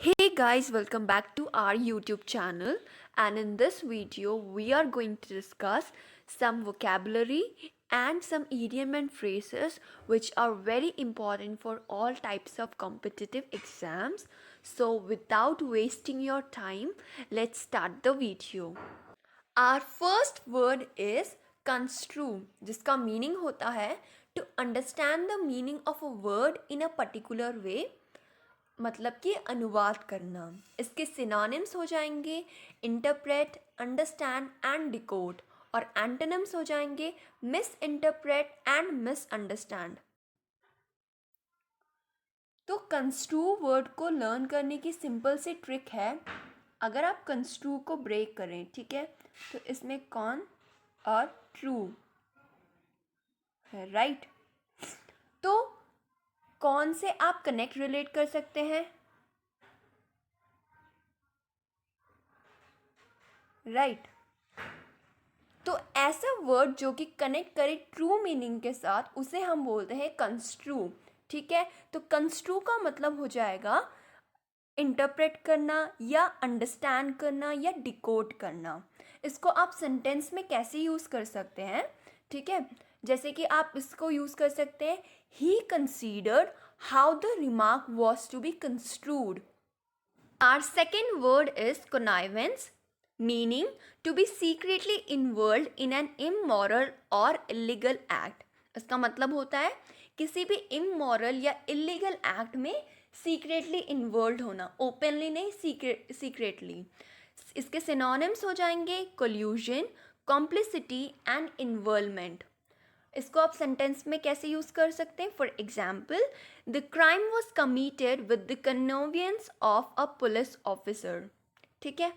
Hey guys, welcome back to our YouTube channel, and in this video we are going to discuss some vocabulary and some idiom and phrases which are very important for all types of competitive exams. So without wasting your time, let's start the video. Our first word is construe, जिसका meaning होता है to understand the meaning of a word in a particular way, मतलब कि अनुवाद करना। इसके synonyms हो जाएंगे इंटरप्रेट, अंडरस्टैंड एंड डिकोड, और एंटोनिम्स हो जाएंगे miss interpret and miss understand. तो कंस्ट्रू वर्ड को लर्न करने की सिंपल सी ट्रिक है, अगर आप कंस्ट्रू को ब्रेक करें, ठीक है, तो इसमें कॉन और ट्रू है, राइट। तो कौन से आप कनेक्ट रिलेट कर सकते हैं, राइट। तो ऐसा वर्ड जो कि कनेक्ट करे ट्रू मीनिंग के साथ, उसे हम बोलते हैं कंस्ट्रू, ठीक है। तो कंस्ट्रू का मतलब हो जाएगा इंटरप्रेट करना या अंडरस्टैंड करना या डिकोड करना। इसको आप सेंटेंस में कैसे यूज़ कर सकते हैं, ठीक है। जैसे कि आप इसको यूज़ कर सकते हैं, he considered how the remark was to be construed. Our second word is connivance, meaning to be secretly involved in an immoral or illegal act. इसका मतलब होता है किसी भी immoral या illegal act में secretly involved होना, openly नहीं, secretly. इसके synonyms हो जाएंगे collusion, complicity and involvement. इसको आप सेंटेंस में कैसे यूज़ कर सकते हैं, for example the crime was committed with the convenience of a police officer, ठीक है।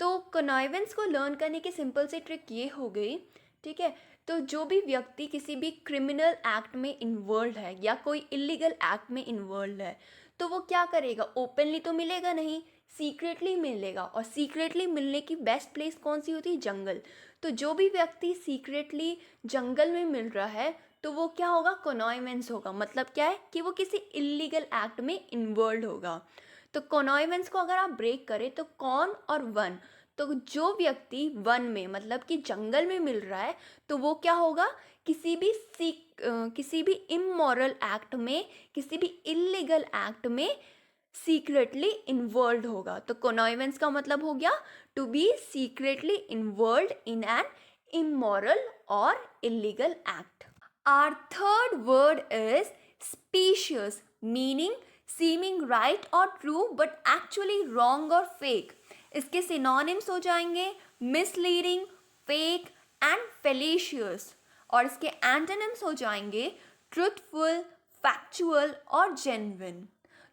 तो कन्वीनियंस को लर्न करने की सिंपल सी ट्रिक ये हो गई, ठीक है। तो जो भी व्यक्ति किसी भी क्रिमिनल एक्ट में इन्वॉल्व है या कोई इलीगल एक्ट में इन्वॉल्व है, तो वो क्या करेगा, ओपनली तो मिलेगा नहीं, सीक्रेटली मिलेगा। और सीक्रेटली मिलने की बेस्ट प्लेस कौन सी होती है, जंगल। तो जो भी व्यक्ति सीक्रेटली जंगल में मिल रहा है, तो वो क्या होगा, कॉन्निवेंस होगा। मतलब क्या है कि वो किसी इलीगल एक्ट में इन्वॉल्व होगा। तो कॉन्निवेंस को अगर आप ब्रेक करें तो कॉन और वन, तो जो व्यक्ति वन में मतलब कि जंगल में मिल रहा है, तो वो क्या होगा, किसी भी इमोरल एक्ट में, किसी भी इलीगल एक्ट में सीक्रेटली इन्वॉल्व होगा। तो कॉन्निवेंस का मतलब हो गया to be secretly involve in an immoral or illegal act. Our third word is specious, meaning seeming right or true but actually wrong or fake. इसके synonyms हो जाएंगे misleading, fake and fallacious, और इसके antonyms हो जाएंगे truthful, factual और genuine.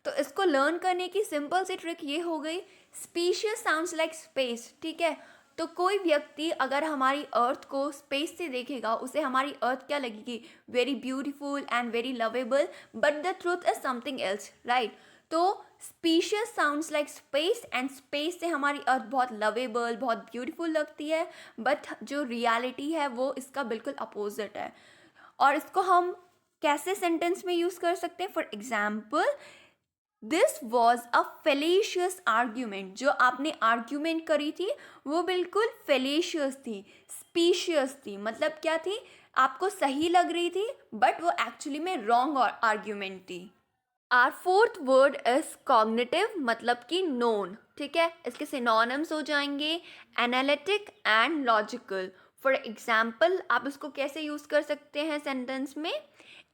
तो इसको लर्न करने की सिंपल सी ट्रिक ये हो गई, स्पीशियस साउंड्स लाइक स्पेस, ठीक है। तो कोई व्यक्ति अगर हमारी अर्थ को स्पेस से देखेगा, उसे हमारी अर्थ क्या लगेगी, very beautiful and very lovable, but the truth is something else, right. तो specious sounds like space, and space से हमारी अर्थ बहुत लवेबल, बहुत ब्यूटीफुल लगती है, बट जो रियलिटी है वो इसका बिल्कुल अपोजिट है। और इसको हम कैसे सेंटेंस में यूज़ कर सकते हैं, for example this was a fallacious argument. जो आपने आर्ग्यूमेंट करी थी वो बिल्कुल फेलेशियस थी, स्पीशियस थी, मतलब क्या थी, आपको सही लग रही थी बट वो एक्चुअली में रॉन्ग आर्ग्यूमेंट थी। Our fourth word is cognitive, मतलब कि नोन, ठीक है। इसके सिनोनिम्स हो जाएंगे analytic and logical. For example आप इसको कैसे यूज कर सकते हैं सेंटेंस में,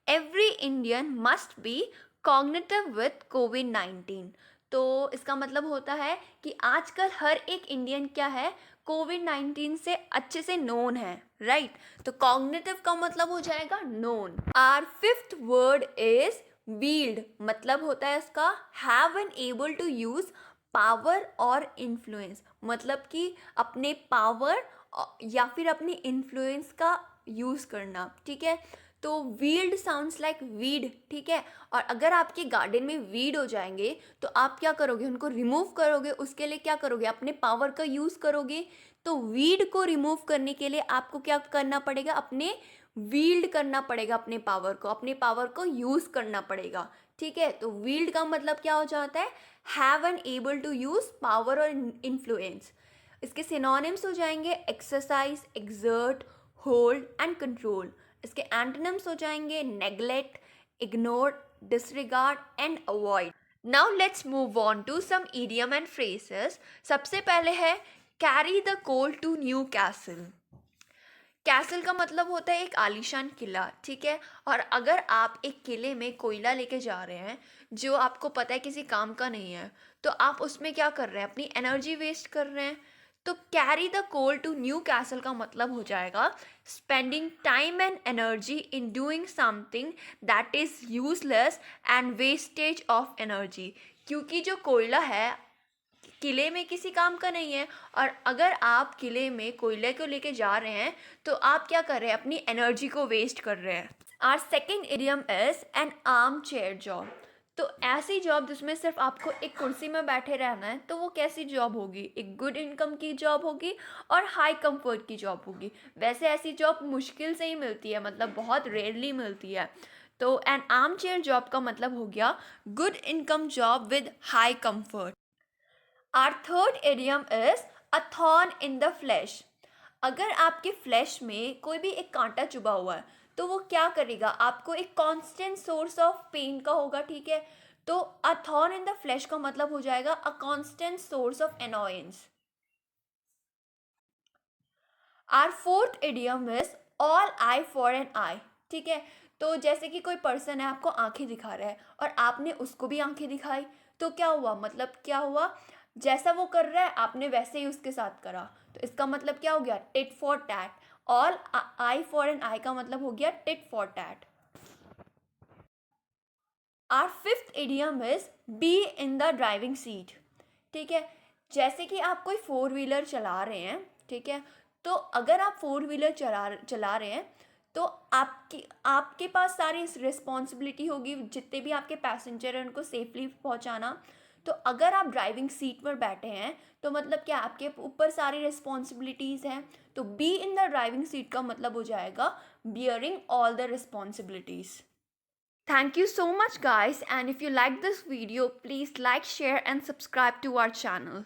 every Indian must be cognitive with कोविड-19। तो इसका मतलब होता है कि आजकल हर एक इंडियन क्या है, कोविड-19 से अच्छे से नोन है, राइट। तो कॉग्निटिव का मतलब हो जाएगा known. Our fifth word is wield, मतलब होता है इसका have an able to use power और इन्फ्लुएंस, मतलब कि अपने पावर या फिर अपनी इन्फ्लुएंस का यूज़ करना, ठीक है। तो वील्ड साउंड्स लाइक वीड, ठीक है। और अगर आपके गार्डन में वीड हो जाएंगे तो आप क्या करोगे, उनको रिमूव करोगे, उसके लिए क्या करोगे, अपने पावर का यूज़ करोगे। तो वीड को रिमूव करने के लिए आपको क्या करना पड़ेगा, अपने वील्ड करना पड़ेगा, अपने पावर को यूज़ करना पड़ेगा, ठीक है। तो वील्ड का मतलब क्या हो जाता है, have and able to use power और इन्फ्लुएंस। इसके सिनोनिम्स हो जाएंगे exercise, exert, hold and control. इसके एंटोनिम्स हो जाएंगे neglect, ignore, disregard and avoid. Now let's move on to some idiom and phrases. सबसे पहले है carry the coal to Newcastle. Castle का मतलब होता है एक आलीशान किला, ठीक है। और अगर आप एक किले में कोयला लेके जा रहे हैं जो आपको पता है किसी काम का नहीं है, तो आप उसमें क्या कर रहे हैं, अपनी एनर्जी वेस्ट कर रहे हैं। तो carry the coal to Newcastle का मतलब हो जाएगा spending time and energy in doing something that is useless and wastage of energy. क्योंकि जो कोयला है किले में किसी काम का नहीं है, और अगर आप किले में कोयले को लेके जा रहे हैं तो आप क्या कर रहे हैं, अपनी एनर्जी को वेस्ट कर रहे हैं। Our second idiom is an armchair job. तो ऐसी जॉब जिसमें सिर्फ आपको एक कुर्सी में बैठे रहना है, तो वो कैसी जॉब होगी, एक गुड इनकम की जॉब होगी और हाई कंफर्ट की जॉब होगी। वैसे ऐसी जॉब मुश्किल से ही मिलती है, मतलब बहुत रेयरली मिलती है। तो एन आर्म चेयर जॉब का मतलब हो गया good income job with high comfort. Our third idiom is a thorn in the flesh. अगर आपके फ्लैश में कोई भी एक कांटा चुभा हुआ है, तो वो क्या करेगा, आपको एक कांस्टेंट सोर्स ऑफ पेन का होगा, ठीक है। तो a thorn in the flesh का मतलब हो जाएगा a constant source of annoyance. Our fourth idiom is all eye for an eye, ठीक है। तो जैसे कि कोई पर्सन है, आपको आंखें दिखा रहा है और आपने उसको भी आंखें दिखाई, तो क्या हुआ, मतलब क्या हुआ, जैसा वो कर रहा है आपने वैसे ही उसके साथ करा। तो इसका मतलब क्या हो गया, tit for tat. All eye for an eye का मतलब हो गया tit for tat. Our fifth idiom is be in the driving seat, ठीक है। जैसे कि आप कोई फोर व्हीलर चला रहे हैं, ठीक है। तो अगर आप फोर व्हीलर चला चला रहे हैं, तो आपकी आपके पास सारी रिस्पॉन्सिबिलिटी होगी, जितने भी आपके पैसेंजर हैं उनको सेफली पहुंचाना। तो अगर आप ड्राइविंग सीट पर बैठे हैं, तो मतलब क्या, आपके ऊपर सारी रिस्पॉन्सिबिलिटीज़ हैं। तो B in the driving seat का मतलब हो जाएगा bearing all the responsibilities. Thank you so much guys, and if you like this video, please like, share and subscribe to our channel.